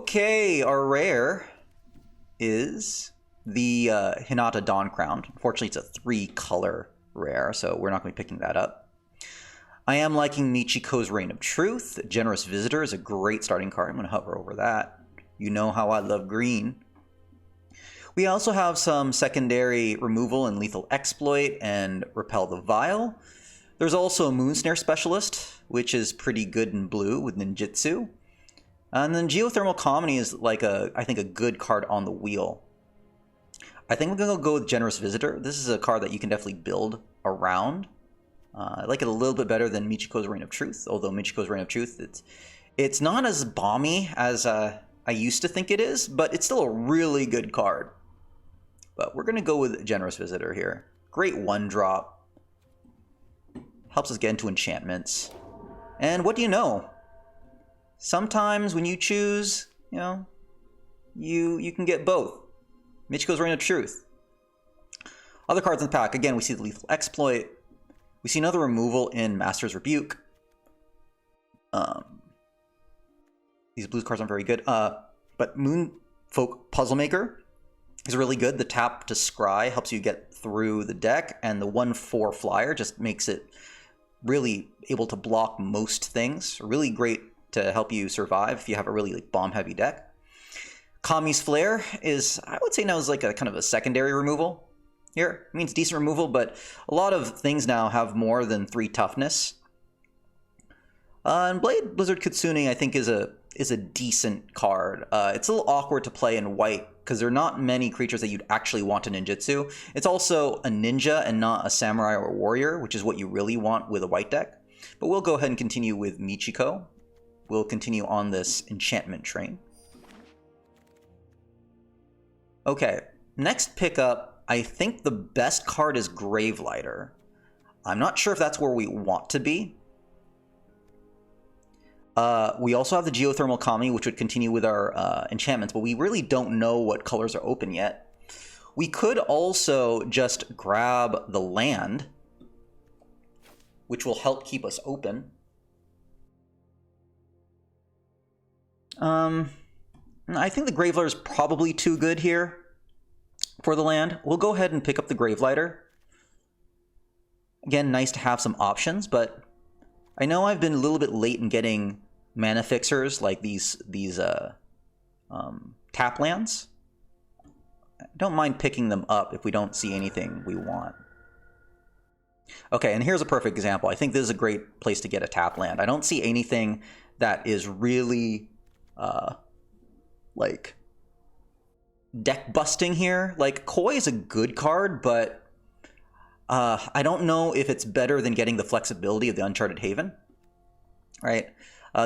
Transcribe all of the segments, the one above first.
Okay, our rare is the Hinata Dawn Crown. Unfortunately, it's a 3-color rare, so we're not going to be picking that up. I am liking Michiko's Reign of Truth. Generous Visitor is a great starting card. I'm going to hover over that. You know how I love green. We also have some secondary removal in Lethal Exploit and Repel the Vile. There's also a Moonsnare Specialist, which is pretty good in blue with Ninjutsu. And then Geothermal Comedy is like I think a good card on the wheel. I think we're going to go with Generous Visitor. This is a card that you can definitely build around. I like it a little bit better than Michiko's Reign of Truth, although Michiko's Reign of Truth, it's not as bomby as I used to think it is, but it's still a really good card. But we're going to go with Generous Visitor here. Great 1-drop. Helps us get into enchantments. And what do you know? Sometimes when you choose, you know, you can get both. Michiko's Reign of Truth. Other cards in the pack. Again, we see the Lethal Exploit. We see another removal in Master's Rebuke. These blue cards aren't very good. But Moonfolk Puzzlemaker is really good. The tap to scry helps you get through the deck, and the 1/4 flyer just makes it really able to block most things. Really great to help you survive if you have a really bomb-heavy deck. Kami's Flare is, I would say now, is like a kind of a secondary removal here. I mean, it's decent removal, but a lot of things now have more than 3 toughness. And Blade Blizzard Kitsune, I think, is a decent card. It's a little awkward to play in white because there are not many creatures that you'd actually want to ninjutsu. It's also a ninja and not a samurai or a warrior, which is what you really want with a white deck. But we'll go ahead and continue with Michiko. We'll continue on this enchantment train. Okay, next pickup, I think the best card is Gravelighter. I'm not sure if that's where we want to be. We also have the Geothermal Kami, which would continue with our enchantments, but we really don't know what colors are open yet. We could also just grab the land, which will help keep us open. I think the Gravelighter is probably too good here for the land. We'll go ahead and pick up the Gravelighter. Again, nice to have some options, but I know I've been a little bit late in getting mana fixers like these tap lands. I don't mind picking them up if we don't see anything we want. Okay, and here's a perfect example. I think this is a great place to get a tap land. I don't see anything that is really like deck busting here. Like, Koi is a good card, but I don't know if it's better than getting the flexibility of the Uncharted Haven, right?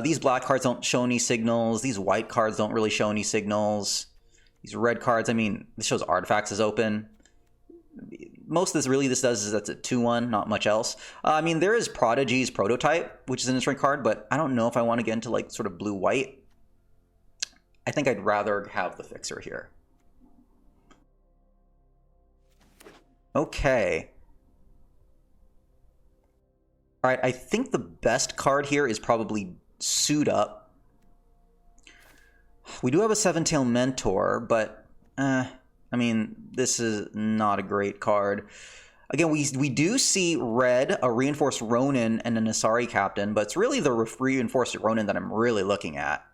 These black cards don't show any signals. These white cards don't really show any signals. These red cards, I mean, this shows artifacts is open. Most of this does is that's a 2/1, not much else. I mean, there is Prodigy's Prototype, which is an interesting card, but I don't know if I want to get into like sort of blue-white. I think I'd rather have the fixer here. Okay. All right, I think the best card here is probably Suit Up. We do have a 7-Tail Mentor, but I mean, this is not a great card. Again, we do see red, a Reinforced Ronin, and an Asari Captain, but it's really the Reinforced Ronin that I'm really looking at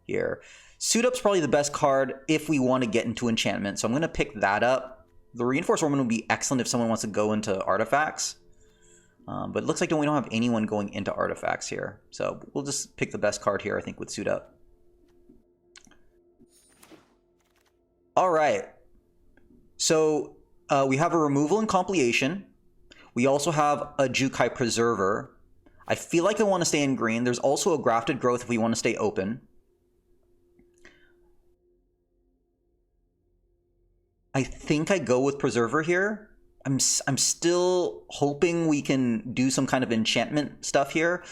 here. Suit Up's probably the best card if we want to get into enchantment, so I'm going to pick that up. The Reinforced Ronin would be excellent if someone wants to go into artifacts. But it looks like we don't have anyone going into artifacts here. So we'll just pick the best card here, I think, with Suit Up. All right. So we have a removal and completion. We also have a Jukai Preserver. I feel like I want to stay in green. There's also a Grafted Growth if we want to stay open. I think I go with Preserver here. I'm still hoping we can do some kind of enchantment stuff here.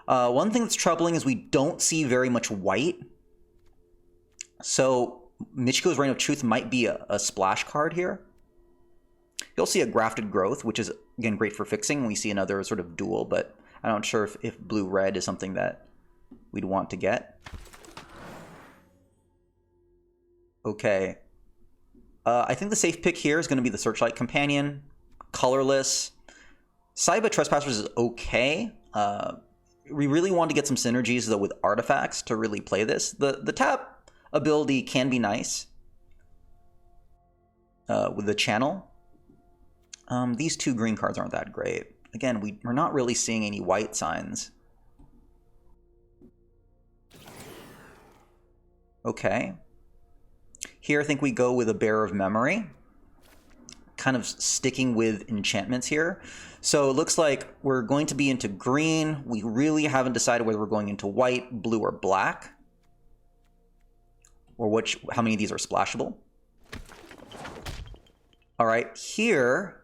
One thing that's troubling is we don't see very much white. So Michiko's Reign of Truth might be a splash card here. You'll see a Grafted Growth, which is, again, great for fixing. We see another sort of duel, but I'm not sure if, blue-red is something that we'd want to get. Okay. I think the safe pick here is going to be the Searchlight Companion. Colorless. Saiba Trespassers is okay. We really want to get some synergies, though, with artifacts to really play this. The tap ability can be nice with the channel. These two green cards aren't that great. Again, we're not really seeing any white signs. Okay. Here, I think we go with a Bearer of Memory. Kind of sticking with enchantments here. So it looks like we're going to be into green. We really haven't decided whether we're going into white, blue, or black. Or how many of these are splashable. All right, here,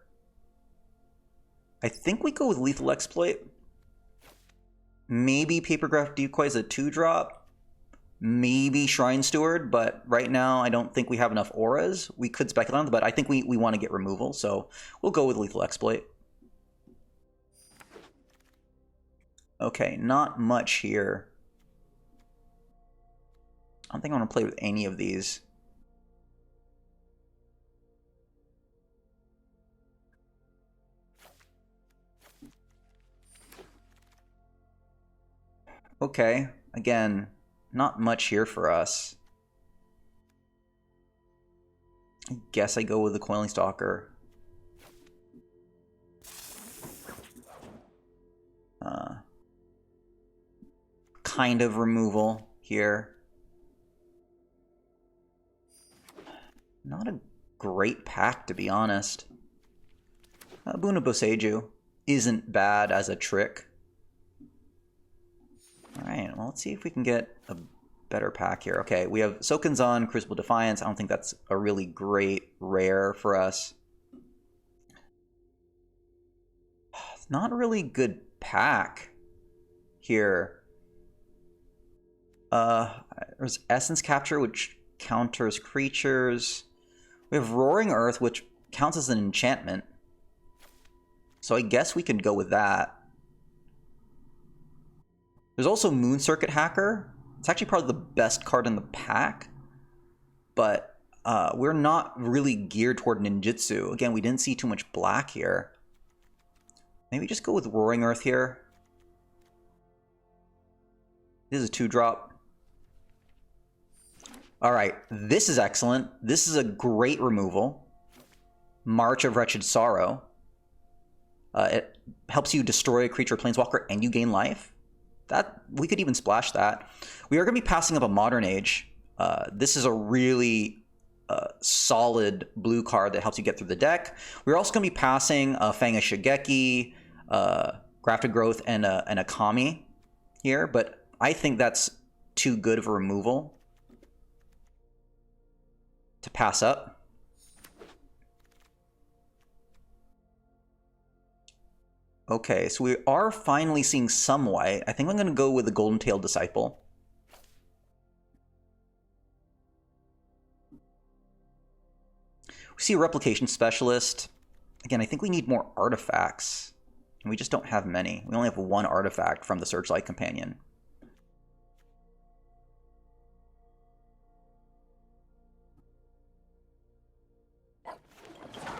I think we go with Lethal Exploit. Maybe Papergraph Decoy is a 2-drop. Maybe Shrine Steward, but right now I don't think we have enough auras. We could speculate on it, but I think we want to get removal, so we'll go with Lethal Exploit. Okay, not much here. I don't think I want to play with any of these. Okay, again, not much here for us. I guess I go with the Coiling Stalker. Kind of removal here. Not a great pack, to be honest. Buna Boseiju isn't bad as a trick. Alright, well, let's see if we can get a better pack here. Okay, we have Sokenzan, Crucible Defiance. I don't think that's a really great rare for us. It's not a really good pack here. There's Essence Capture, which counters creatures. We have Roaring Earth, which counts as an enchantment. So I guess we could go with that. There's also Moon Circuit Hacker. It's actually probably the best card in the pack. But we're not really geared toward ninjutsu. Again, we didn't see too much black here. Maybe just go with Roaring Earth here. This is a 2-drop. Alright, this is excellent. This is a great removal. March of Wretched Sorrow. It helps you destroy a creature or planeswalker and you gain life. That we could even splash that. We are going to be passing up a Modern Age. This is a really solid blue card that helps you get through the deck. We're also going to be passing a Fang of Shigeki, Grafted Growth, and a Kami here, but I think that's too good of a removal to pass up. Okay, so we are finally seeing some white. I think I'm going to go with the Golden Tailed Disciple. We see a Replication Specialist. Again, I think we need more artifacts. And we just don't have many. We only have one artifact from the Searchlight Companion.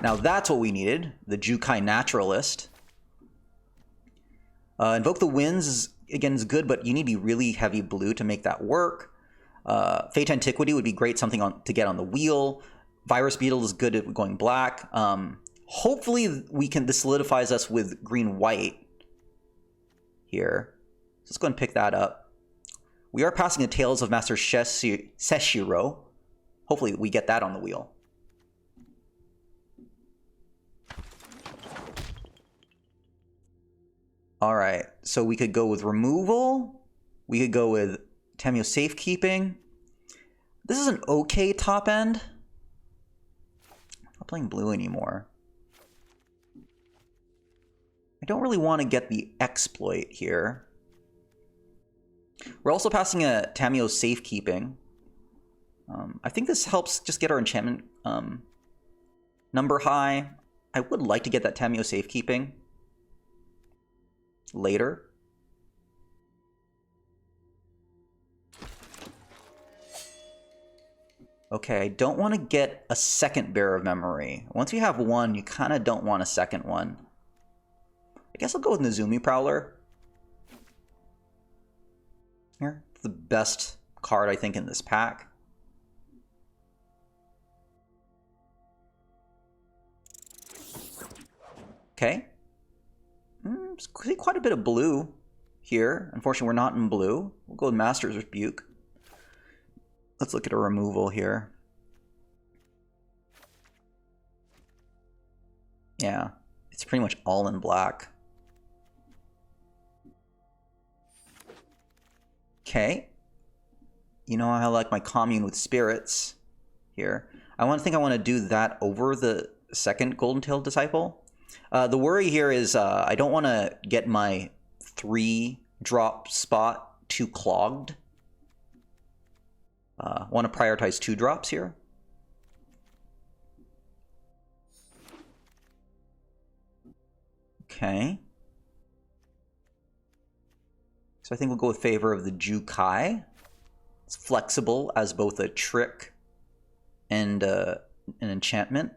Now that's what we needed, the Jukai Naturalist. Invoke the Winds is, again, is good, but you need to be really heavy blue to make that work. Fate Antiquity would be great, something to get on the wheel. Virus Beetle is good at going black. Hopefully this solidifies us with green-white here. So let's go ahead and pick that up. We are passing the Tales of Master Seshiro. Hopefully we get that on the wheel. All right, so we could go with removal. We could go with Tamio Safekeeping. This is an okay top end. I'm not playing blue anymore. I don't really want to get the exploit here. We're also passing a Tamio Safekeeping. I think this helps just get our enchantment number high. I would like to get that Tamio Safekeeping later. Okay, I don't want to get a second Bearer of Memory. Once you have one, you kind of don't want a second one. I guess I'll go with Nezumi Prowler. Here, it's the best card, I think, in this pack. Okay. See quite a bit of blue here. Unfortunately, we're not in blue. We'll go with Master's Rebuke. Let's look at a removal here. Yeah, it's pretty much all in black. Okay. You know I like my commune with spirits here. I want to do that over the second Golden-Tailed Disciple. The worry here is I don't want to get my 3-drop spot too clogged. Want to prioritize 2 drops here. Okay. So I think we'll go with favor of the Jukai. It's flexible as both a trick and an enchantment.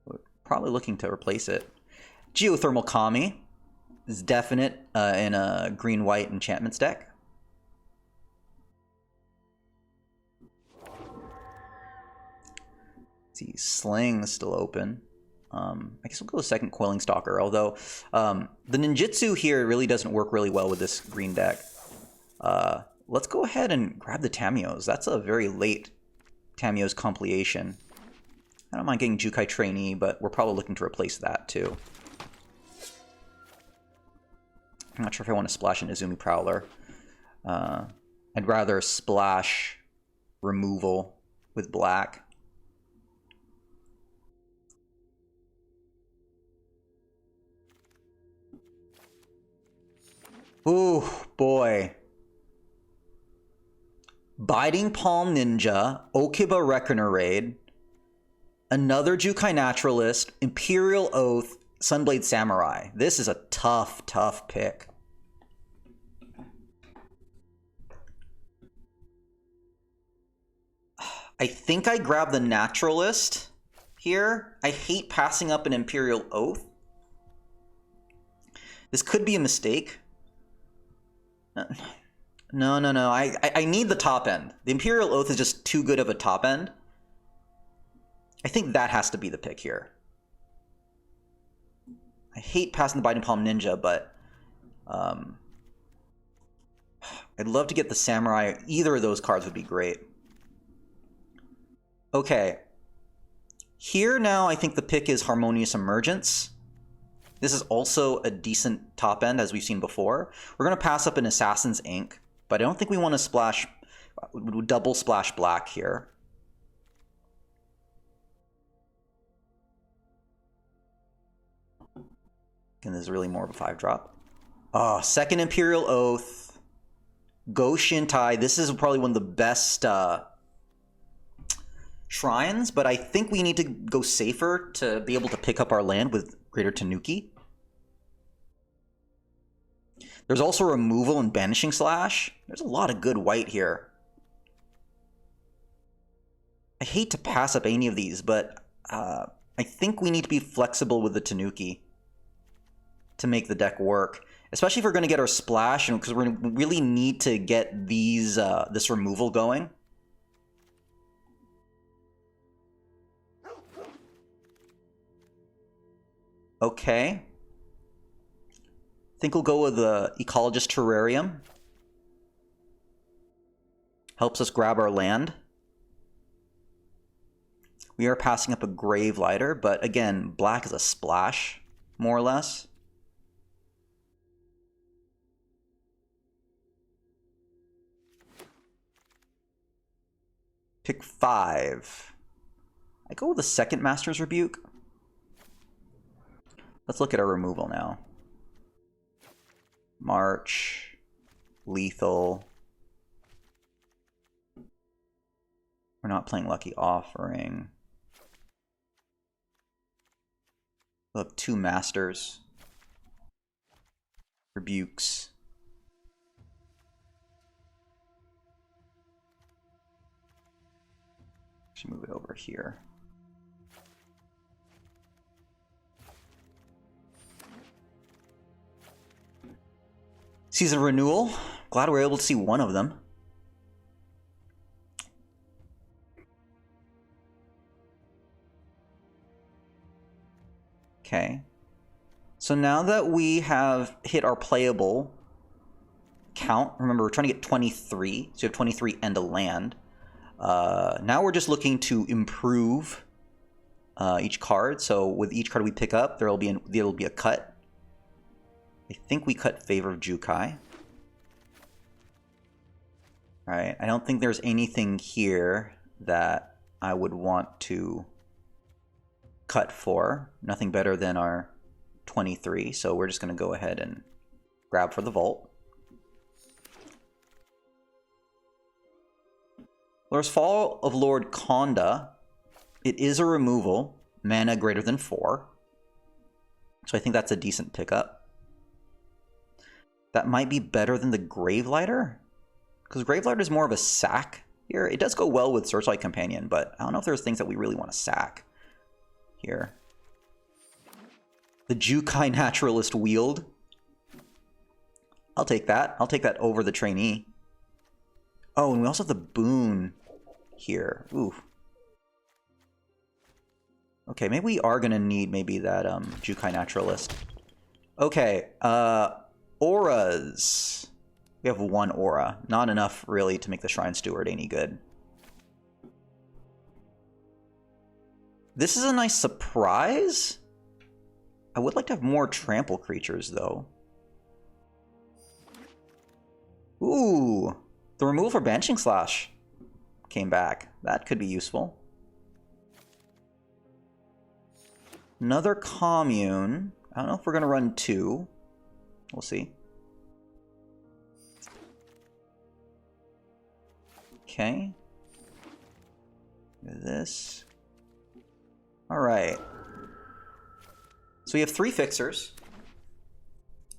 We're probably looking to replace it. Geothermal Kami is definite in a green-white enchantments deck. Let's see, Sling's still open. I guess we'll go with second Coiling Stalker, although the ninjutsu here really doesn't work really well with this green deck. Let's go ahead and grab the Tamiyo's. That's a very late Tamiyo's compilation. I don't mind getting Jukai Trainee, but we're probably looking to replace that too. I'm not sure if I want to splash an Izumi Prowler. I'd rather splash removal with black. Ooh, boy. Biting Palm Ninja, Okiba Reckoner Raid, another Jukai Naturalist, Imperial Oath, Sunblade Samurai. This is a tough, tough pick. I think I grab the Naturalist here. I hate passing up an Imperial Oath. This could be a mistake. No. I need the top end. The Imperial Oath is just too good of a top end. I think that has to be the pick here. I hate passing the Biting Palm Ninja, but I'd love to get the Samurai. Either of those cards would be great. Okay. Here now I think the pick is Harmonious Emergence. This is also a decent top end, as we've seen before. We're going to pass up an Assassin's Ink, but I don't think we want to splash, double splash black here. And this is really more of a 5-drop. Oh, second Imperial Oath. Go Shintai. This is probably one of the best shrines, but I think we need to go safer to be able to pick up our land with Greater Tanuki. There's also removal and Banishing Slash. There's a lot of good white here. I hate to pass up any of these, but I think we need to be flexible with the Tanuki to make the deck work. Especially if we're going to get our splash, because we really need to get these this removal going. Okay. I think we'll go with the Ecologist Terrarium. Helps us grab our land. We are passing up a Grave Lighter, but again, black is a splash, more or less. Pick 5. I go with the second Master's Rebuke. Let's look at our removal now. March, Lethal. We're not playing Lucky Offering. We'll have 2 Masters. Rebukes. Just move it over here. Season renewal. Glad we're able to see one of them. Okay. So now that we have hit our playable count, remember we're trying to get 23, so you have 23 and a land. Now we're just looking to improve each card. So with each card we pick up, there'll be a cut. I think we cut Favor of Jukai. Alright, I don't think there's anything here that I would want to cut for. Nothing better than our 23, so we're just going to go ahead and grab for the vault. There's Fall of Lord Konda. It is a removal, mana greater than 4. So I think that's a decent pickup. That might be better than the Gravelighter, because Gravelighter is more of a sack here. It does go well with Searchlight Companion, but I don't know if there's things that we really want to sack here. The Jukai Naturalist Wield. I'll take that. I'll take that over the Trainee. Oh, and we also have the Boon here. Ooh. Okay, maybe we are going to need maybe that Jukai Naturalist. Okay, auras. We have one aura. Not enough, really, to make the Shrine Steward any good. This is a nice surprise. I would like to have more trample creatures, though. Ooh, the removal for Banishing Slash came back. That could be useful. Another Commune. I don't know if we're going to run 2. We'll see. Okay. This. All right. So we have 3 fixers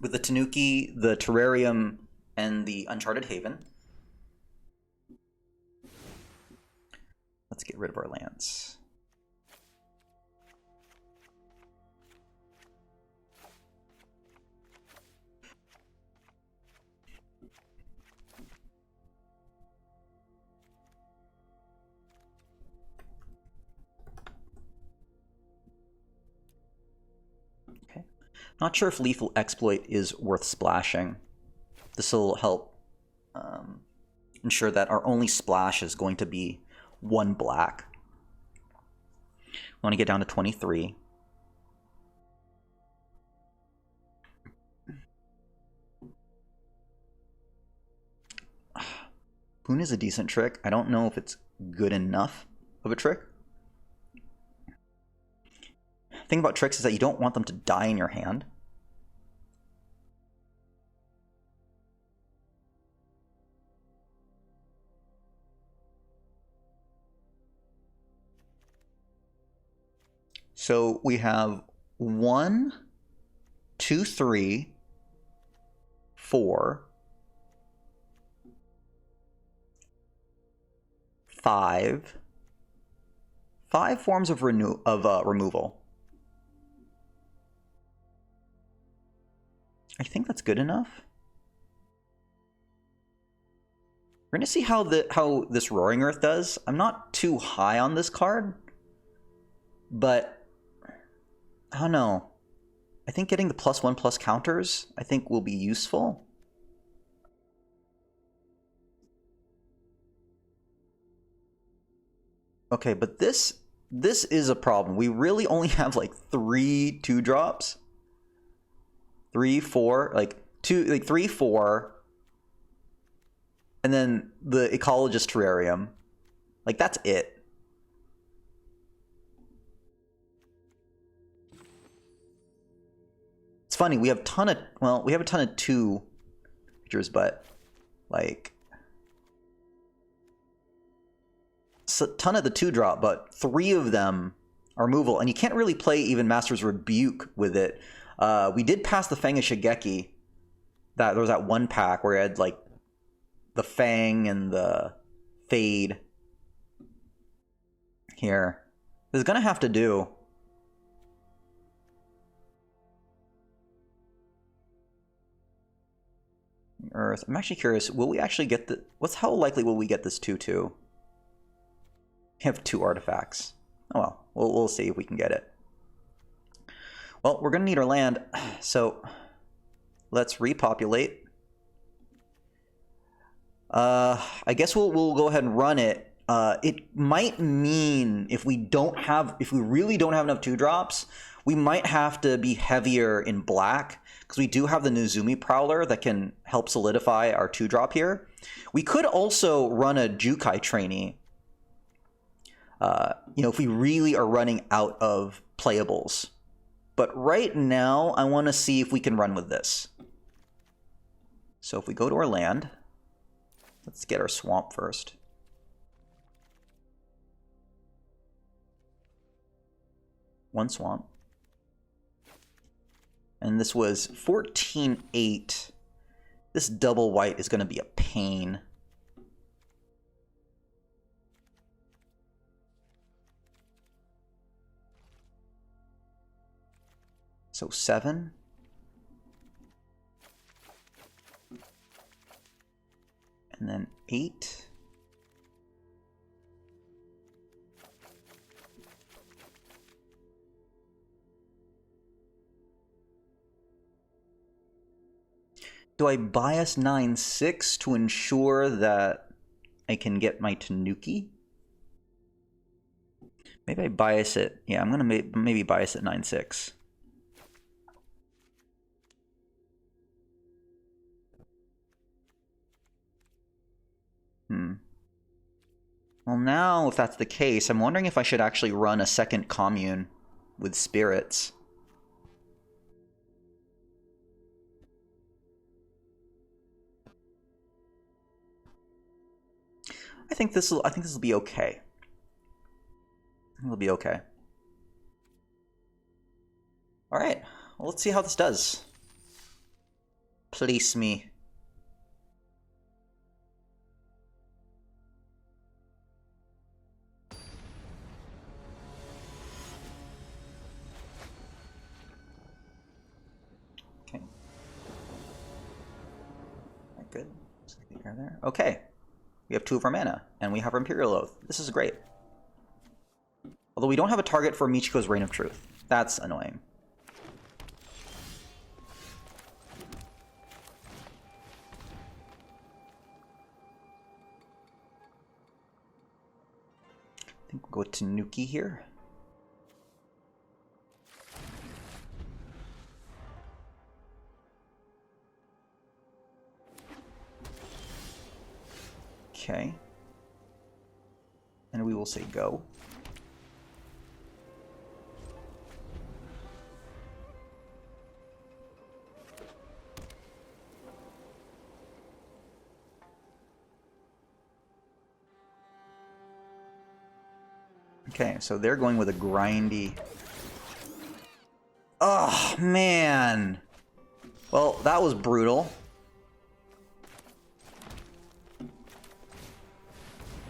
with the Tanuki, the Terrarium, and the Uncharted Haven. Let's get rid of our lands. Not sure if Lethal Exploit is worth splashing. This will help ensure that our only splash is going to be 1 black. We want to get down to 23. Boon is a decent trick. I don't know if it's good enough of a trick. The thing about tricks is that you don't want them to die in your hand. So we have 1, 2, 3, 4, 5 forms of removal. I think that's good enough. We're going to see how this Roaring Earth does. I'm not too high on this card, but I don't know. I think getting the +1/+1 counters, I think, will be useful. Okay, but this is a problem. We really only have like 3 2-drops. 3, 4, like 3, 4, and then the Ecologist Terrarium. Like, that's it. It's funny, we have a ton of 2 creatures, but like a ton of the 2-drop, but 3 of them are removal, and you can't really play even Master's Rebuke with it. We did pass the Fang of Shigeki. There was that one pack where it had like the Fang and the Fade. here. This is gonna have to do. Earth. I'm actually curious, will we actually get the... how likely will we get this 2/2? We have 2 artifacts. Oh well, we'll see if we can get it. Well, we're gonna need our land, so let's repopulate. I guess we'll go ahead and run it. It might mean if we really don't have enough 2-drops, we might have to be heavier in black, because we do have the Nozumi Prowler that can help solidify our 2-drop here. We could also run a Jukai Trainee, if we really are running out of playables. But right now, I want to see if we can run with this. So if we go to our land, let's get our swamp first. One swamp. And this was 14/8. This double white is going to be a pain. So 7. And then 8. Do I bias 9/6 to ensure that I can get my Tanuki? Maybe I bias it. Yeah, I'm going to maybe bias it 9/6. Well, now, if that's the case, I'm wondering if I should actually run a second commune with spirits. I think this will be okay. It'll be okay. All right. Well, let's see how this does. Place me. Okay. Good. There. Okay. We have 2 of our mana, and we have our Imperial Oath. This is great. Although we don't have a target for Michiko's Reign of Truth. That's annoying. I think we'll go Tanuki here. Okay. And we will say go. Okay, so they're going with a grindy... Oh, man! Well, that was brutal.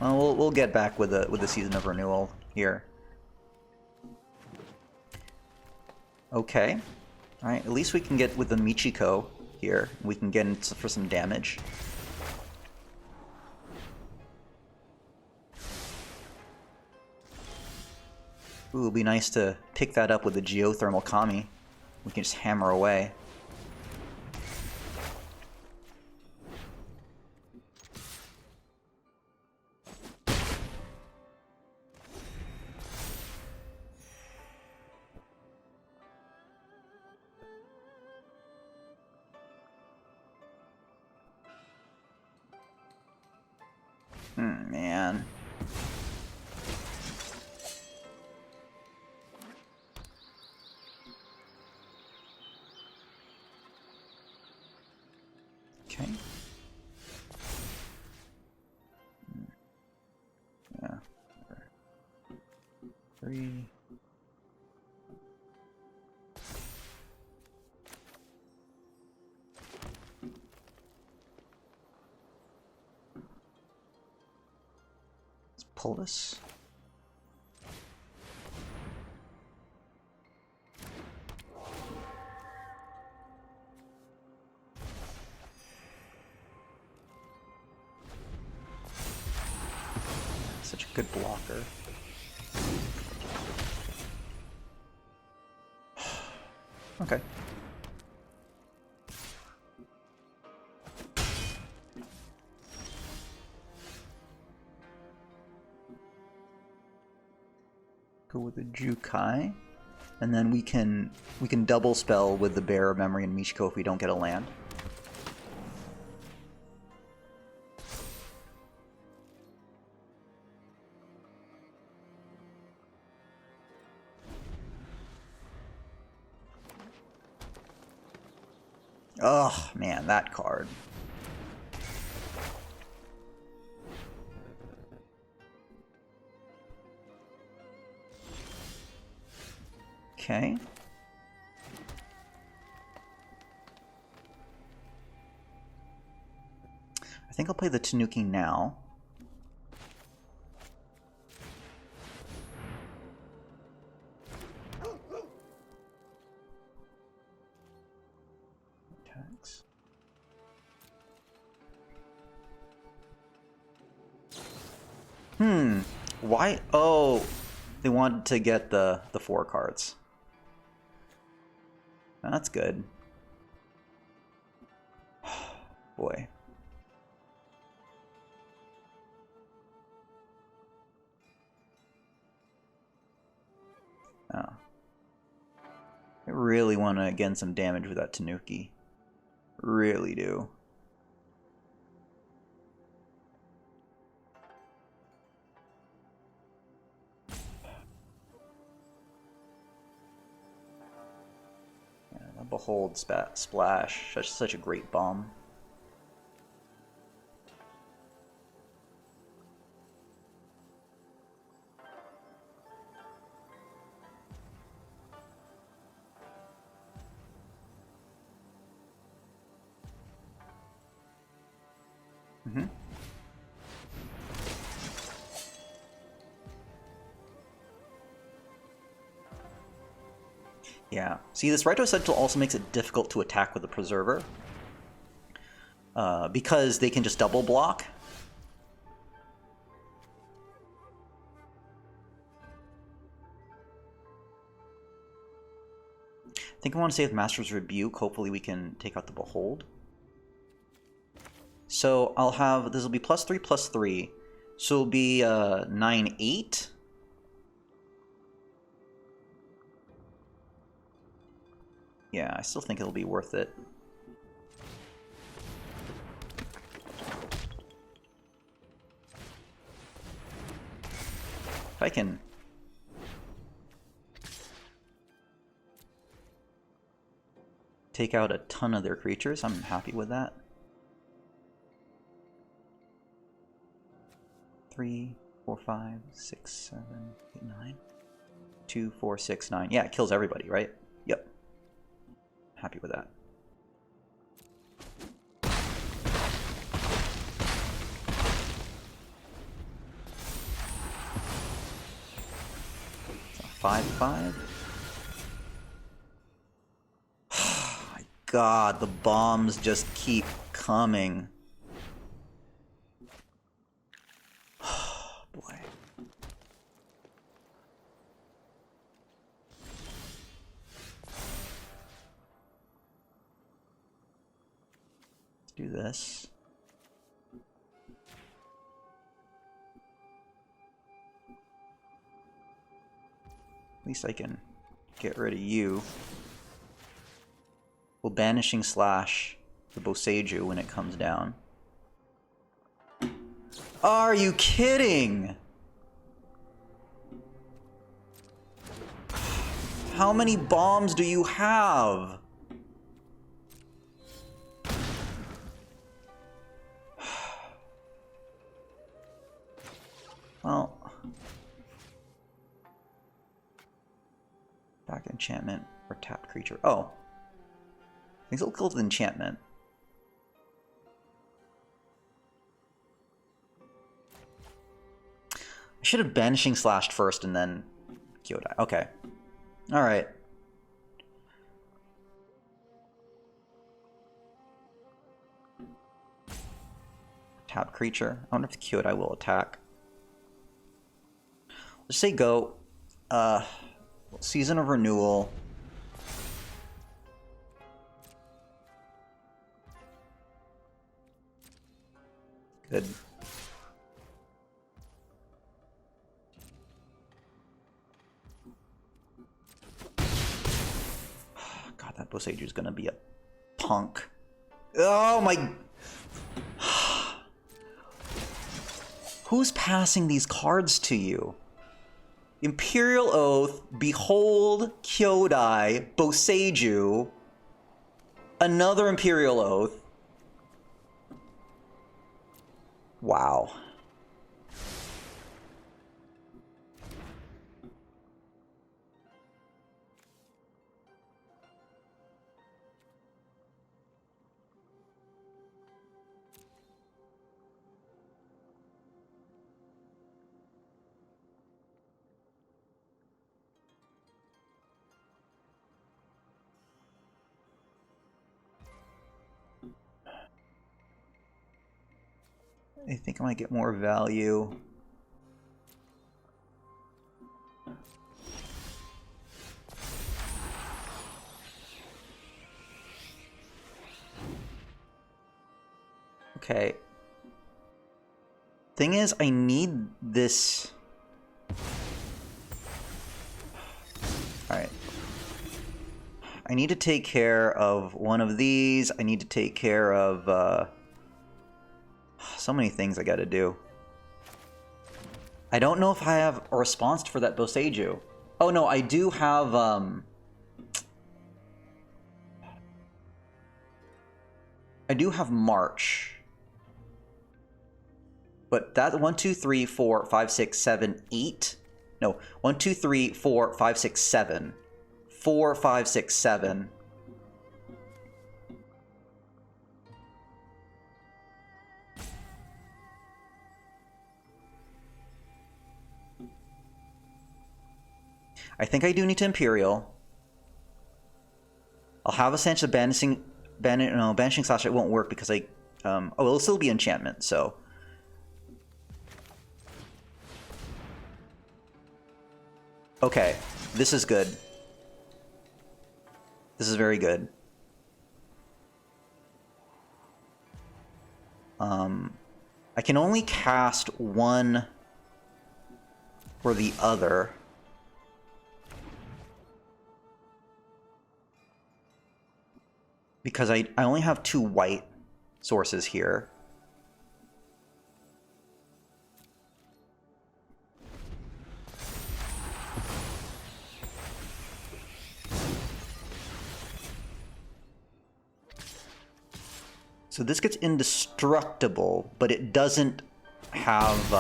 Well, we'll get back with the Season of Renewal here. Okay. Alright, at least we can get with the Michiko here. We can get in for some damage. Ooh, it'd be nice to pick that up with the Geothermal Kami. We can just hammer away. Man. Okay. Yeah. 3. Let's pull this. such a good blocker. Okay. Go with the Jukai. And then we can double spell with the Bear, Memory, and Michiko if we don't get a land. Oh man, that card. Okay. I think I'll play the Tanuki now. Attacks. Why? Oh, they wanted to get the 4 cards. That's good. Boy. Oh. I really want to get some damage with that Tanuki. Really do. Behold Splash, such a great bomb. Yeah. See, this Rito Sentinel also makes it difficult to attack with the Preserver. Because they can just double block. I think I want to save Master's Rebuke. Hopefully we can take out the Behold. So I'll have, this will be +3/+3. So it'll be 9/8. Yeah, I still think it'll be worth it. If I can take out a ton of their creatures, I'm happy with that. 3, 4, 5, 6, 7, 8, 9. 2, 4, 6, 9. Yeah, it kills everybody, right? Yep. Happy with that. So 5/5. My God, the bombs just keep coming. Boy. Let's do this. At least I can get rid of you. We'll Banishing Slash the Boseiju when it comes down. Are you kidding? How many bombs do you have? Well, back enchantment or tapped creature. Oh, I think it'll kill the enchantment. I should have Banishing Slashed first and then Kyodai. Okay. Alright. Tap creature. I wonder if the Kyodai will attack. Just say go. Season of Renewal. Good. God, that Boseiju is gonna be a punk. Oh my... Who's passing these cards to you? Imperial Oath, Behold, Kyodai, Boseiju, another Imperial Oath. Wow. I think I might get more value. Okay. Thing is, I need this. Alright. I need to take care of one of these. I need to take care of, so many things I gotta do. I don't know if I have a response for that Boseiju. Oh no, I do have, I do have March. But that 1, 2, 3, 4, 5, 6, 7, 8. No, 1, 2, 3, 4, 5, 6, 7. 4, 5, 6, 7. I think I do need to Imperial. I'll have a sense of banishing slash. It won't work because I, oh, it'll still be enchantment. So, okay, this is good. This is very good. I can only cast one or the other. Because I only have 2 white sources here. So this gets indestructible, but it doesn't have...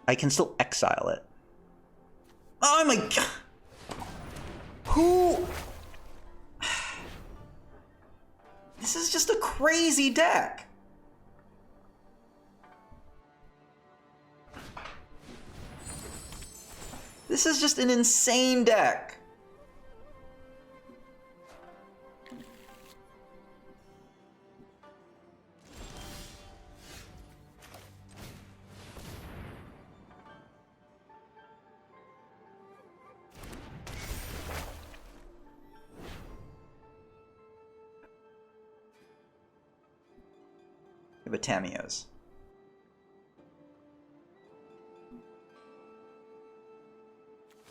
I can still exile it. Oh my god! Who? This is just a crazy deck. This is just an insane deck. Batamios.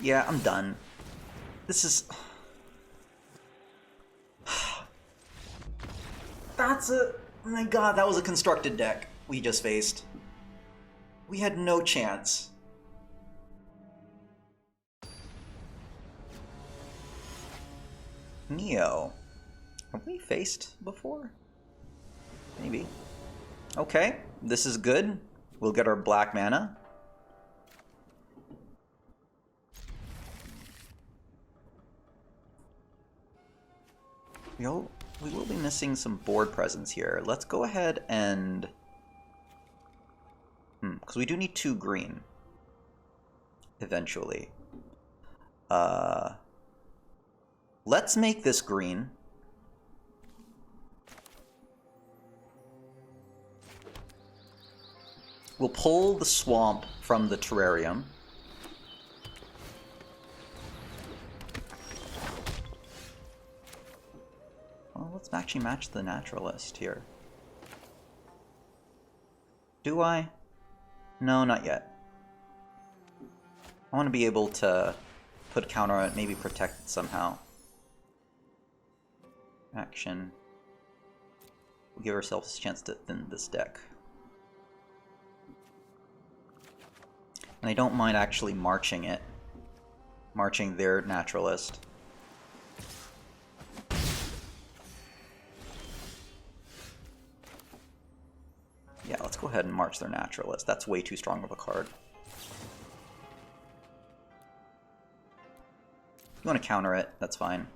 Yeah, I'm done. This is... That's a... Oh my god, that was a constructed deck we just faced. We had no chance. Neo. Have we faced before? Maybe. Okay, this is good. We'll get our black mana. We will be missing some board presence here. Let's go ahead and... because we do need 2 green. Eventually. Let's make this green. We'll pull the swamp from the terrarium. Well, let's actually match the naturalist here. Do I? No, not yet. I want to be able to put a counter on it, maybe protect it somehow. Action. We'll give ourselves a chance to thin this deck. And I don't mind actually marching it. Marching their naturalist. Yeah, let's go ahead and march their naturalist. That's way too strong of a card. If you want to counter it, that's fine.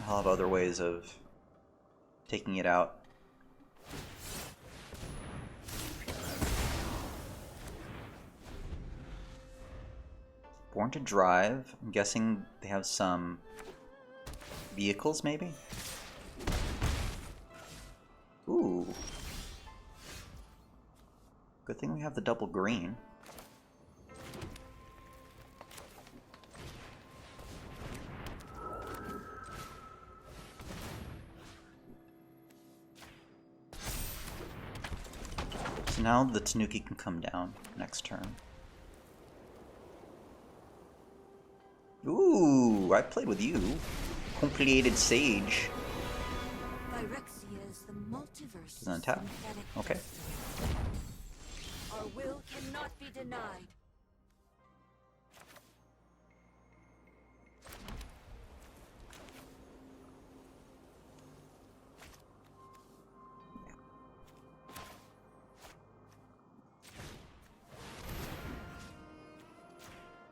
I'll have other ways of taking it out. Born to Drive. I'm guessing they have some vehicles, maybe? Ooh. Good thing we have the double green. So now the Tanuki can come down next turn. Ooh, I played with you. Complicated Sage. Doesn't tap. Okay. Our will cannot be denied.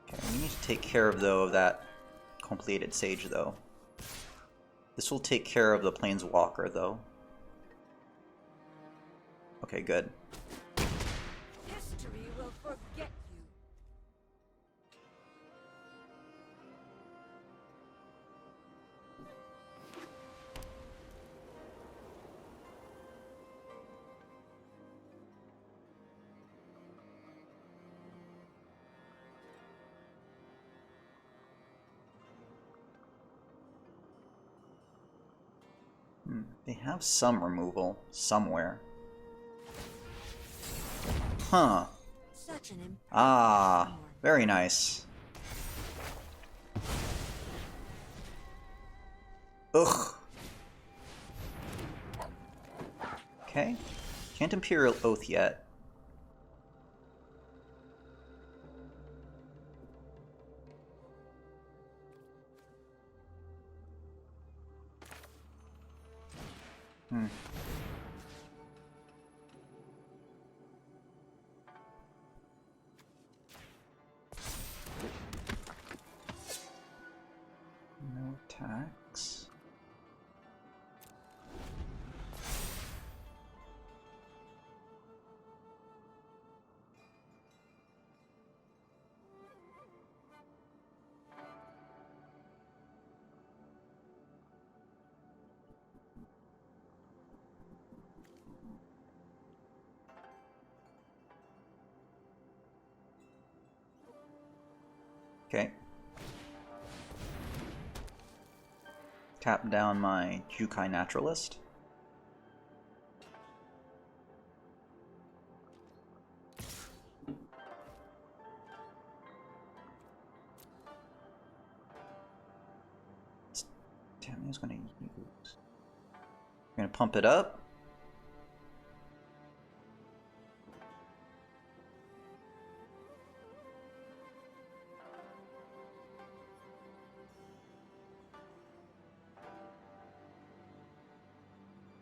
Okay, we need to take care of, though, of that Complicated Sage, though. This will take care of the Planeswalker, though. Okay, good. History will forget you. They have some removal somewhere. Huh. Ah, very nice. Ugh. Okay. Can't Imperial Oath yet. No attacks. Okay. Tap down my Jukai Naturalist. Damn, I was gonna use. We're gonna pump it up.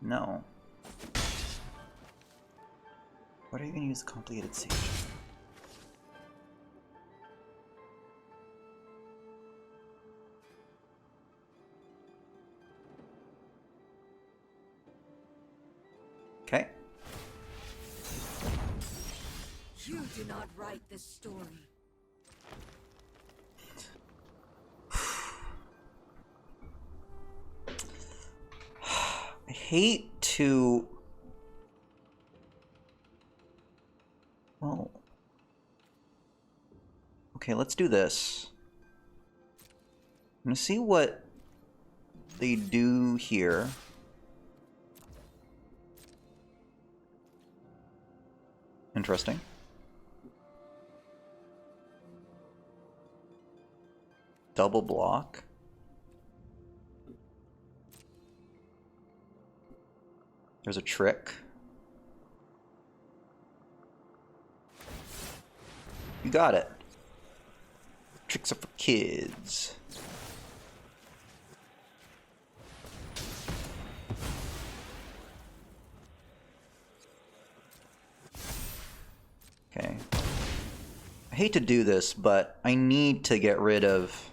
No. What are you gonna use the Complicated Sage? Okay. You do not write this story. I hate to Okay, let's do this. I'm gonna see what they do here. Interesting. Double block. There's a trick. You got it. Tricks are for kids. Okay. I hate to do this, but I need to get rid of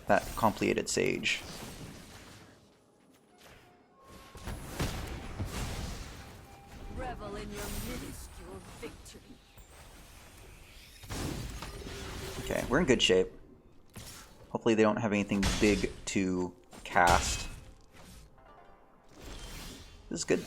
that complicated sage. Revel in your minuscule victory. Okay, we're in good shape. Hopefully they don't have anything big to cast. This is good.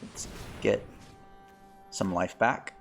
Let's get some life back.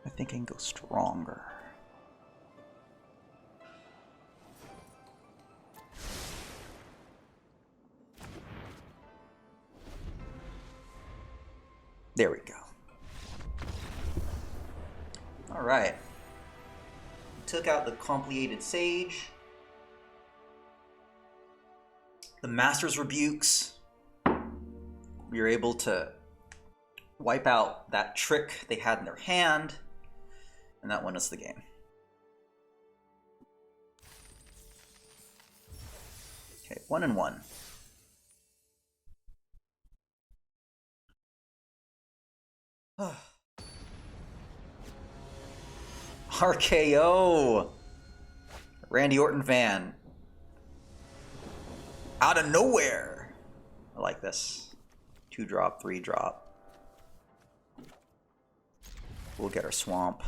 I think I can go stronger. There we go. All right. Took out the complicated sage. The Master's Rebukes. We were able to wipe out that trick they had in their hand, and that won us the game. Okay, 1-1. RKO! Randy Orton fan. Out of nowhere! I like this. 2-drop, 3-drop. We'll get our swamp.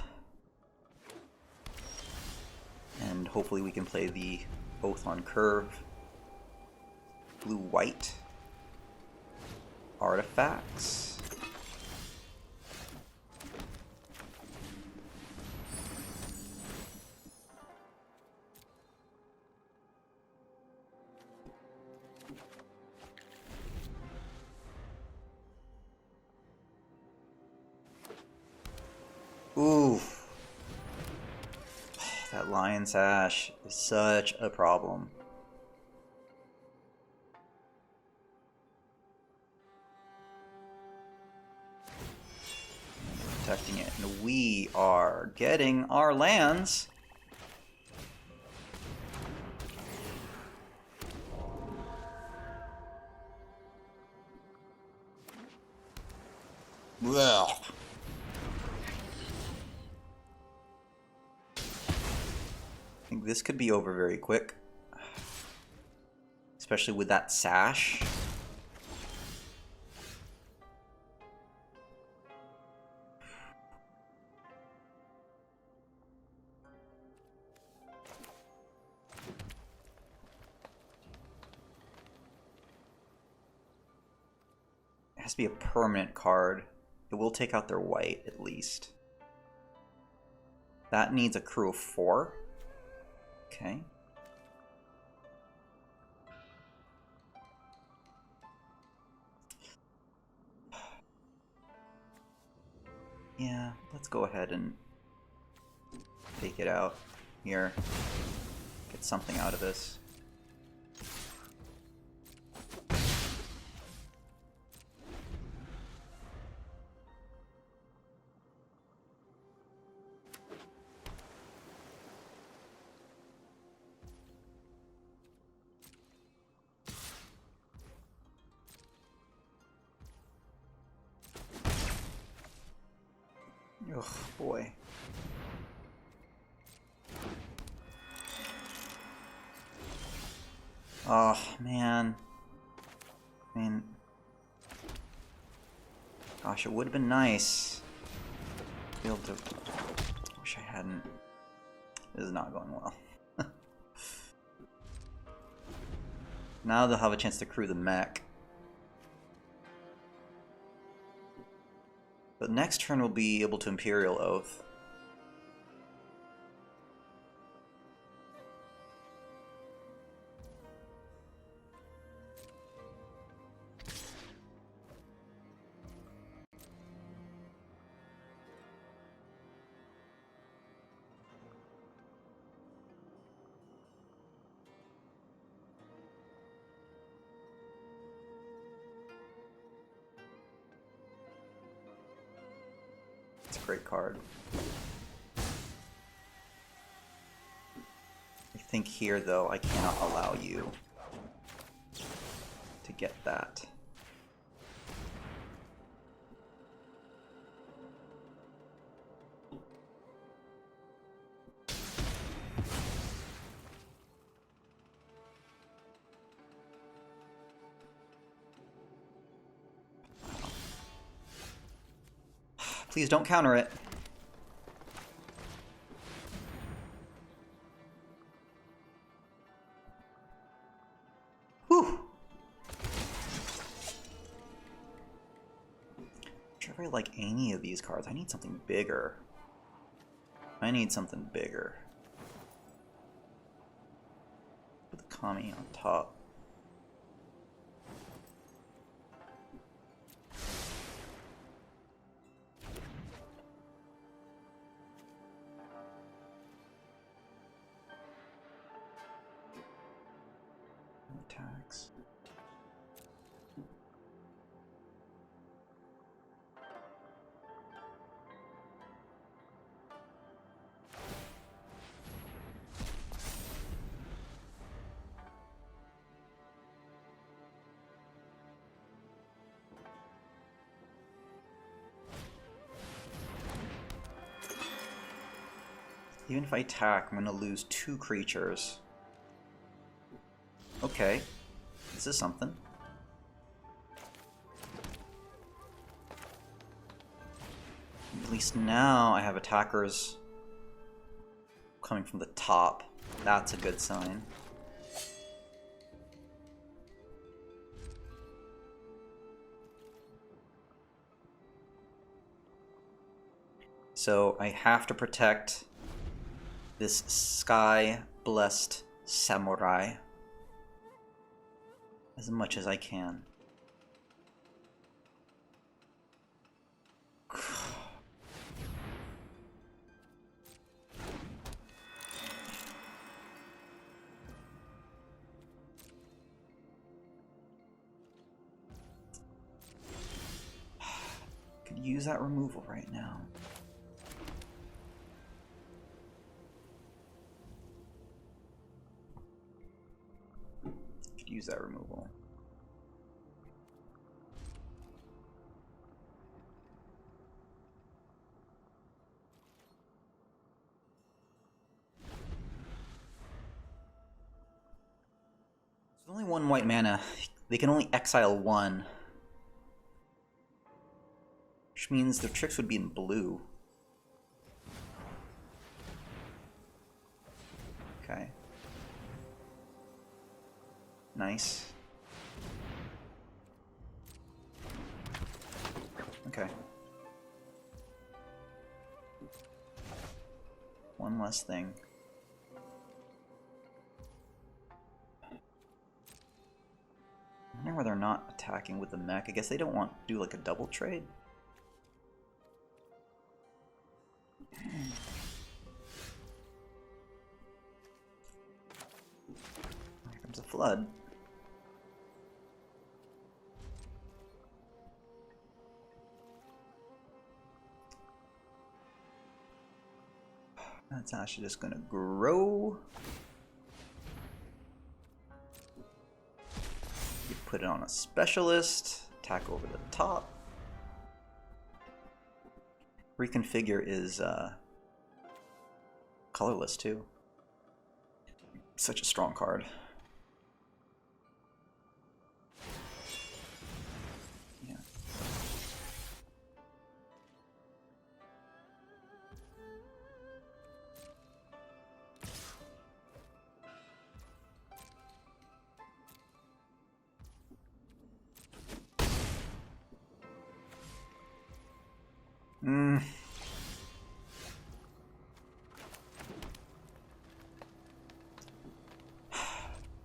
And hopefully we can play the Oath on Curve. Blue-white. Artifacts. Ooh. That Lion's Ash is such a problem. Protecting it. And we are getting our lands. Ugh. I think this could be over very quick. Especially with that sash. It has to be a permanent card. It will take out their white, at least. That needs a crew of 4. Okay. Yeah, let's go ahead and take it out here. Get something out of this. Oh boy. Oh man. I mean, gosh, it would have been nice to be able to. Wish I hadn't. This is not going well. Now they'll have a chance to crew the mech. But next turn we'll be able to Imperial Oath. It's a great card. I think here, though, I cannot allow you to get that. Please don't counter it. Whew. I'm sure if I like any of these cards, I need something bigger. I need something bigger. Put the Kami on top. Attacks. Even if I attack, I'm going to lose 2 creatures. Okay, this is something. At least now I have attackers coming from the top. That's a good sign. So I have to protect this sky-blessed samurai as much as I can. Could use that removal right now. Could use that removal. There's only 1 white mana. They can only exile 1. Which means their tricks would be in blue. Okay. Nice. Okay. 1 less thing. I wonder why they're not attacking with the mech. I guess they don't want to do like a double trade. Here comes a flood. That's actually just gonna grow. You put it on a specialist, attack over the top. Reconfigure is colorless too. Such a strong card. Yeah.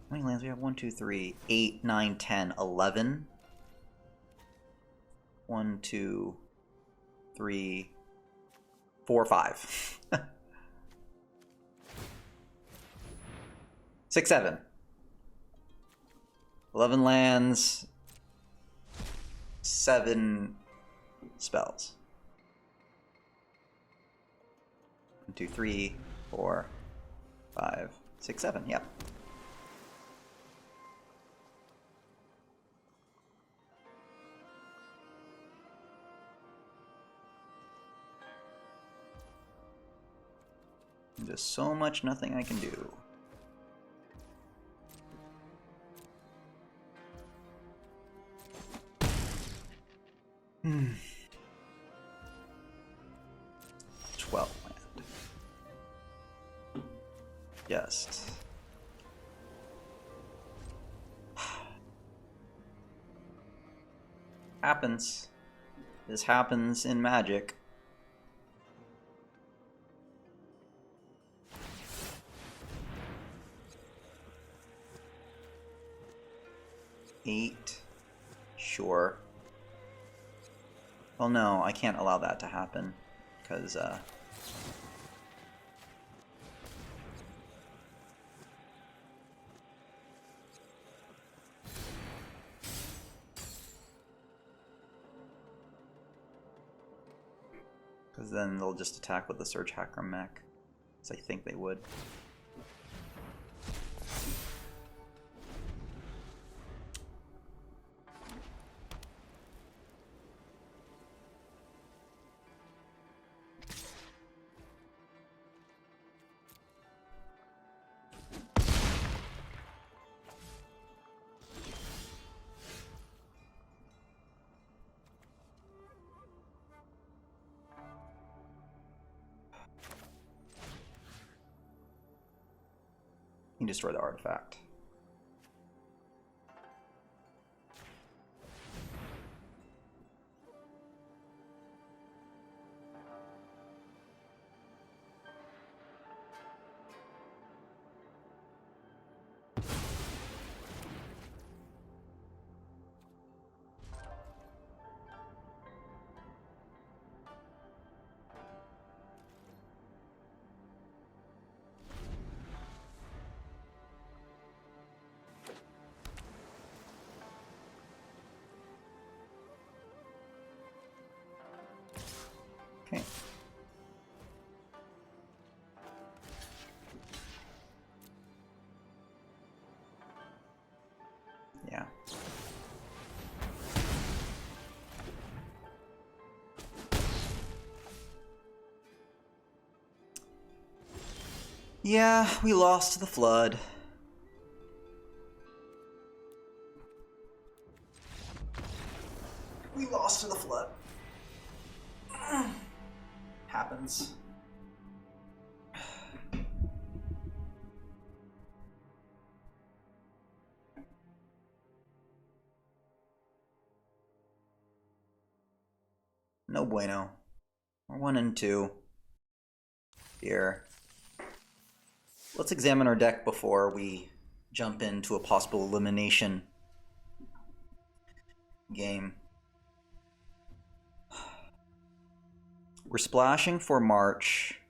How many lands we have? 1, 2, 3, 8, 9, 10, 11. 1, 2, 3, 4, 5. 6, 7. 11 lands. 7 spells. 1, 2, 3, 4, 5, 6, 7. Yep. There's so much nothing I can do. Hmm. 12 land. Just. Happens. This happens in Magic. Eight. Sure. Well, no, I can't allow that to happen, because, then they'll just attack with the Surge Hacker mech, as I think they would. You can destroy the artifact. Okay. Yeah. Yeah, we lost to the flood. We lost to the flood. Happens. No bueno. We're 1 and 2 here. Let's examine our deck before we jump into a possible elimination game. We're splashing for March.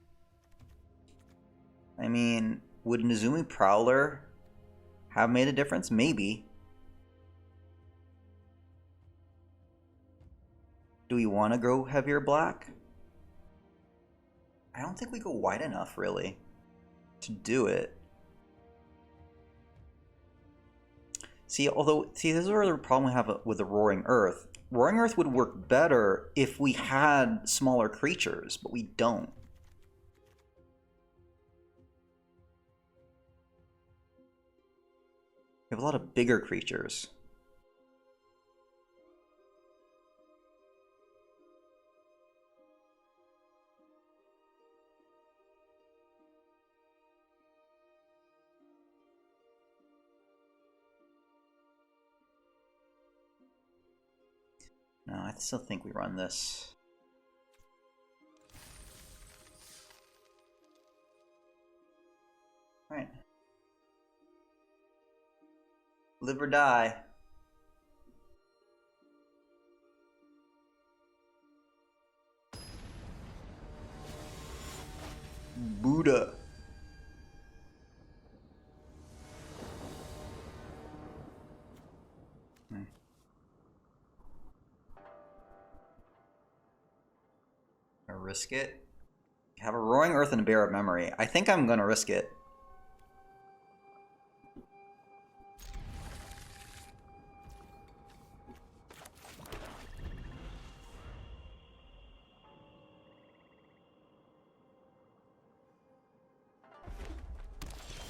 I mean, would Nezumi Prowler have made a difference? Maybe. Do we want to go heavier black? I don't think we go wide enough, really, to do it. See, this is where the problem we have with the Roaring Earth. Roaring Earth would work better if we had smaller creatures, but we don't. We have a lot of bigger creatures. No, I still think we run this. Alright. Live or die. Buddha. I risk it. Have a Roaring Earth and a Bear of Memory. I think I'm gonna risk it.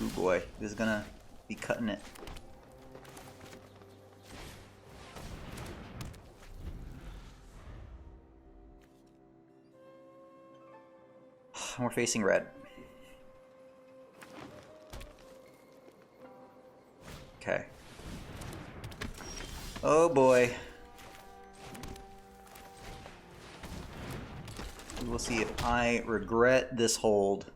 Ooh boy, this is gonna be cutting it. We're facing red. Okay. Oh boy. We will see if I regret this hold.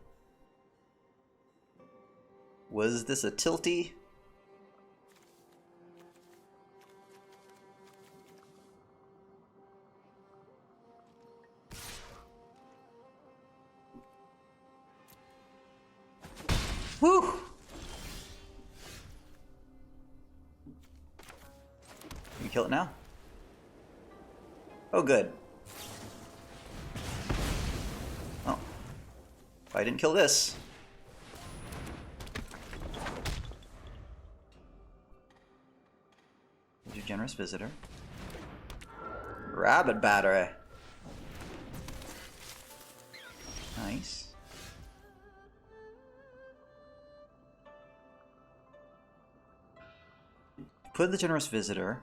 Was this a tilty? Whew! Can we kill it now? Oh, good. Oh. If I didn't kill this. Here's your generous visitor. Rabbit battery. Nice. Put the generous visitor.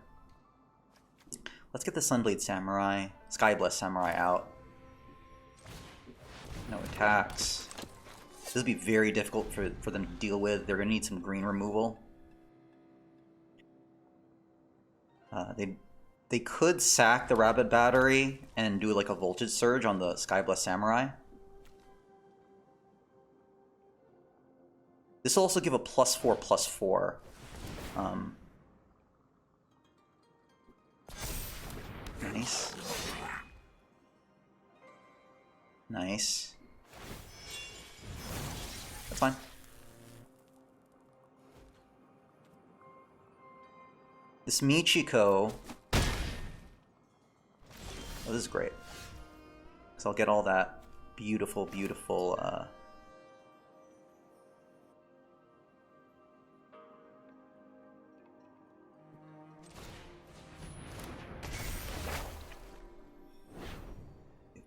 Let's get the Sunblade Samurai, Skyblessed Samurai out. No attacks. This would be very difficult for them to deal with. They're going to need some green removal. They could sack the Rabbit Battery and do like a Voltage Surge on the Skyblessed Samurai. This will also give a +4/+4. Nice. Nice. That's fine. This Michiko. Oh, this is great. So I'll get all that beautiful, beautiful,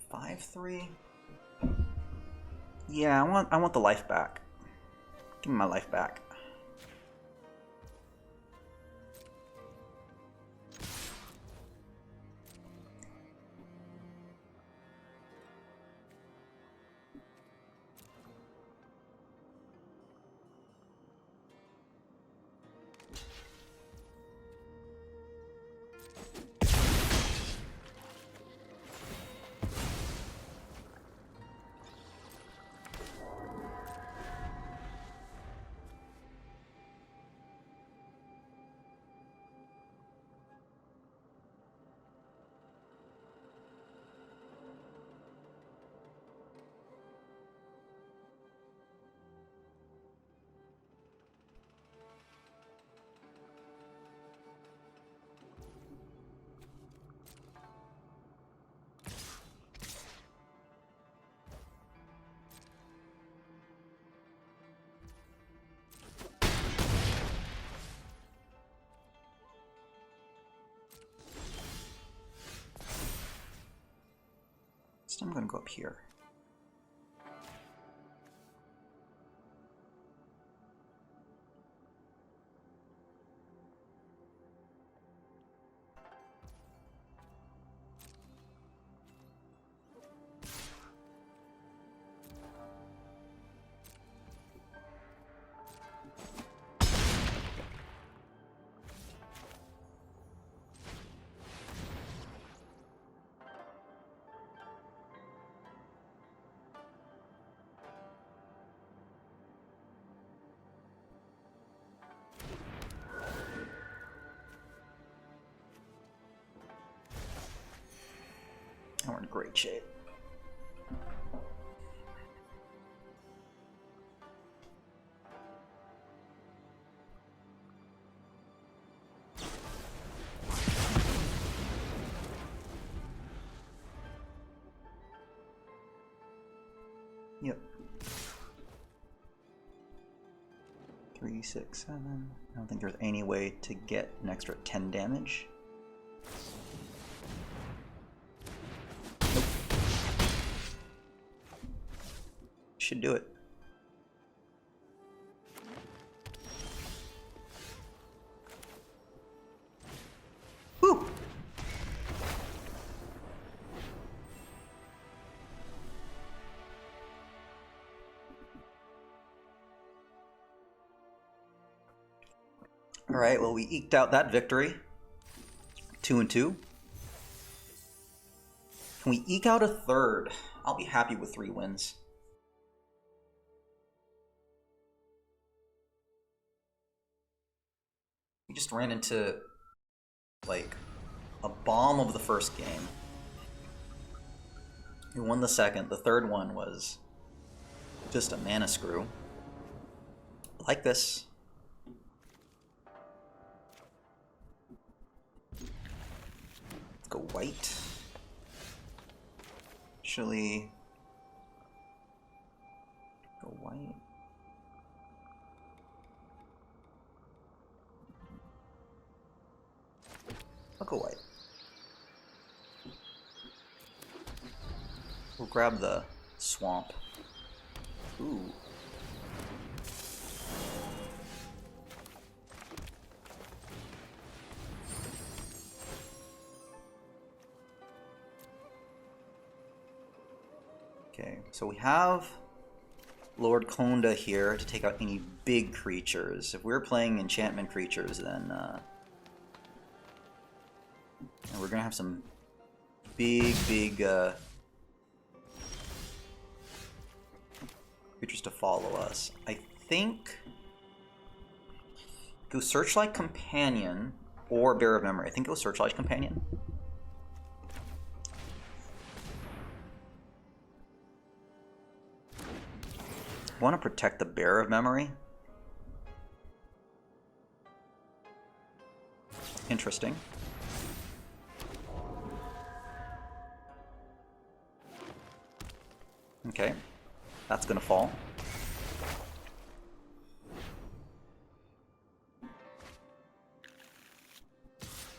$5-3. Yeah, I want the life back. Give me my life back. So I'm going to go up here. We're in great shape. Yep. 3, 6, 7. I don't think there's any way to get an extra 10 damage. Nope. Should do it. Woo! All right, well, we eked out that victory. 2-2. Can we eke out a third? I'll be happy with 3 wins. We just ran into, like, a bomb of the first game. We won the second. The third one was just a mana screw. Like this. Let's go white. Actually, go white. I'll go white. We'll grab the swamp. Ooh. Okay, so we have Lord Konda here to take out any big creatures. If we're playing enchantment creatures, then and we're gonna have some big creatures to follow us. I think go Searchlight Companion or Bearer of Memory. I think go Searchlight Companion. I want to protect the Bearer of Memory. Interesting. Okay, that's gonna fall.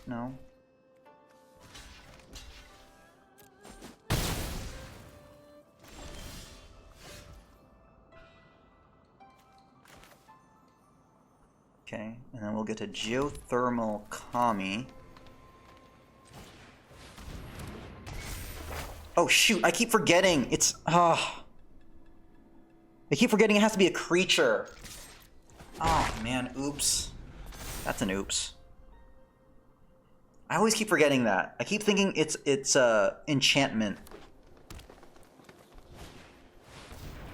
No. Okay, and then we'll get a Geothermal Kami. Oh shoot, I keep forgetting. It's I keep forgetting it has to be a creature. Oh man, oops. That's an oops. I always keep forgetting that. I keep thinking it's enchantment.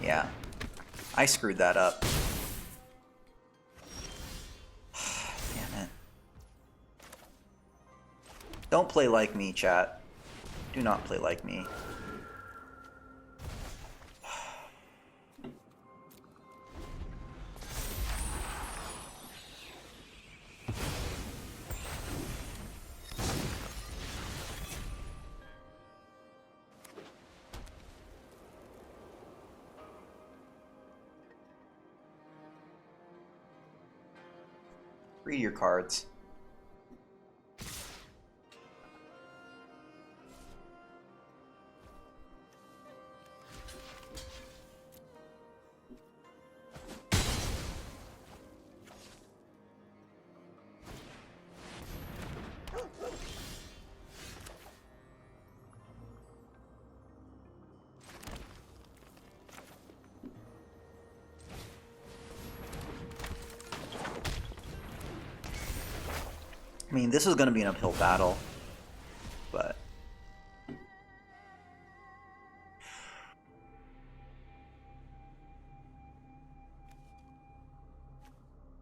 Yeah. I screwed that up. Damn it. Don't play like me, chat. Do not play like me. Read your cards. I mean, this was going to be an uphill battle, but...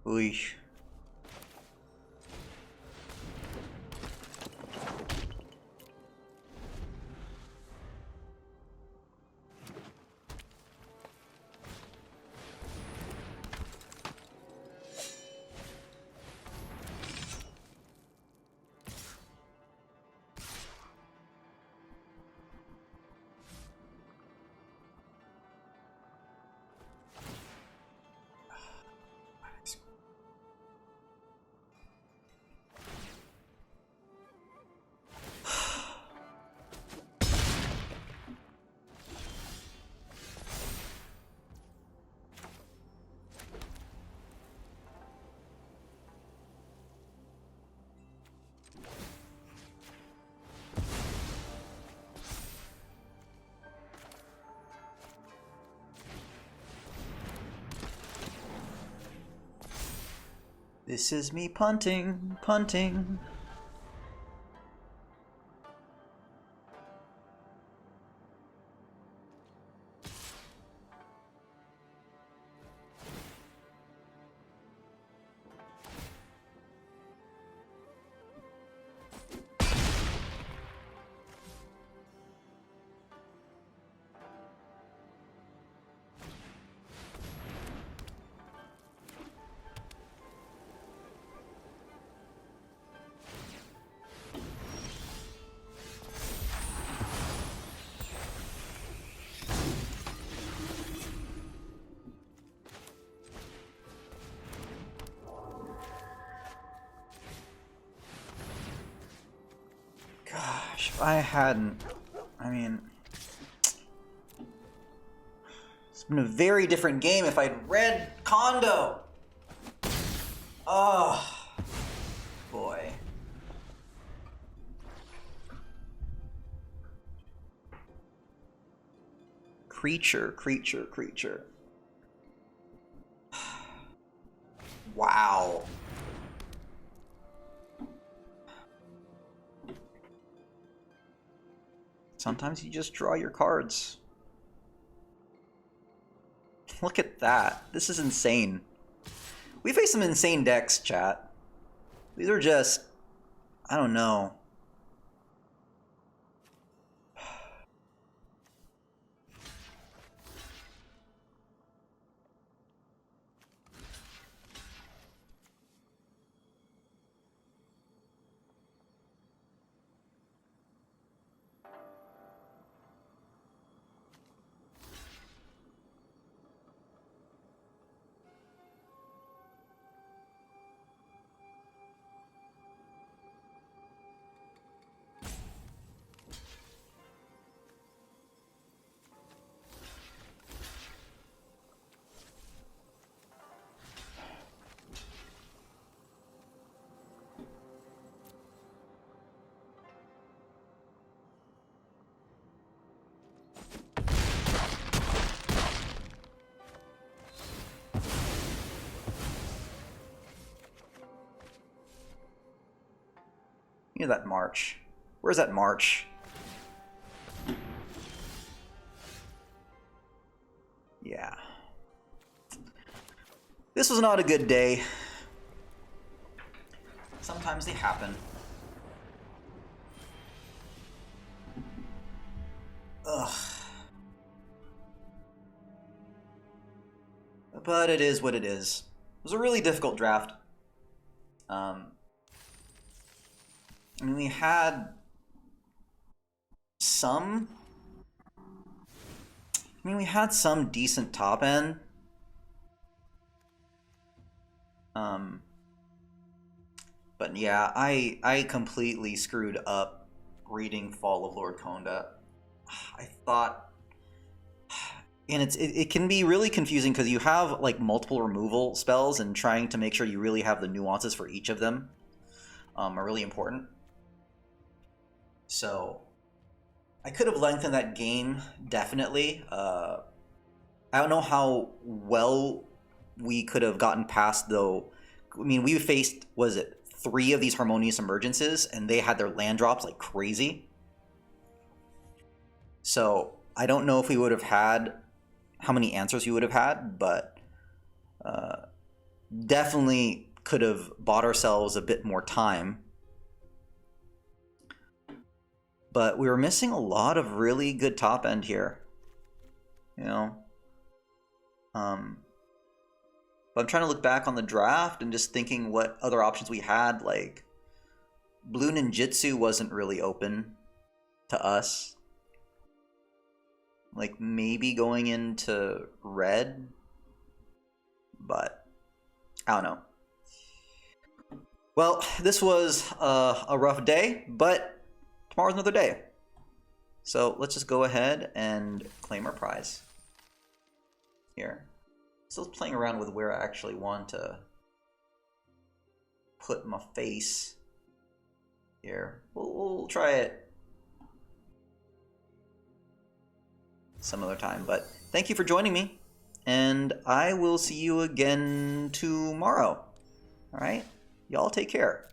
Ooh. This is me punting, punting. Gosh, if I hadn't, I mean, it's been a very different game if I'd read Kondo. Oh, boy. Creature, creature, creature. Wow. Sometimes you just draw your cards. Look at that. This is insane. We face some insane decks, chat. These are just... I don't know. You know that march. Where's that march? Yeah. This was not a good day. Sometimes they happen. Ugh. But it is what it is. It was a really difficult draft. I mean, we had some... decent top end. But yeah, I completely screwed up reading Fall of Lord Konda. I thought... And it can be really confusing because you have like multiple removal spells, and trying to make sure you really have the nuances for each of them are really important. So I could have lengthened that game, definitely. I don't know how well we could have gotten past, though. I mean, we faced, was it 3 of these Harmonious Emergences, and they had their land drops like crazy. So I don't know if we would have had how many answers we would have had, but definitely could have bought ourselves a bit more time. But we were missing a lot of really good top end here, you know. But I'm trying to look back on the draft and just thinking what other options we had. Like, Blue Ninjutsu wasn't really open to us. Like, maybe going into red, but I don't know. Well, this was a rough day, but tomorrow's another day. So let's just go ahead and claim our prize here. Still playing around with where I actually want to put my face here. We'll try it some other time, but thank you for joining me, and I will see you again tomorrow. All right? Y'all take care.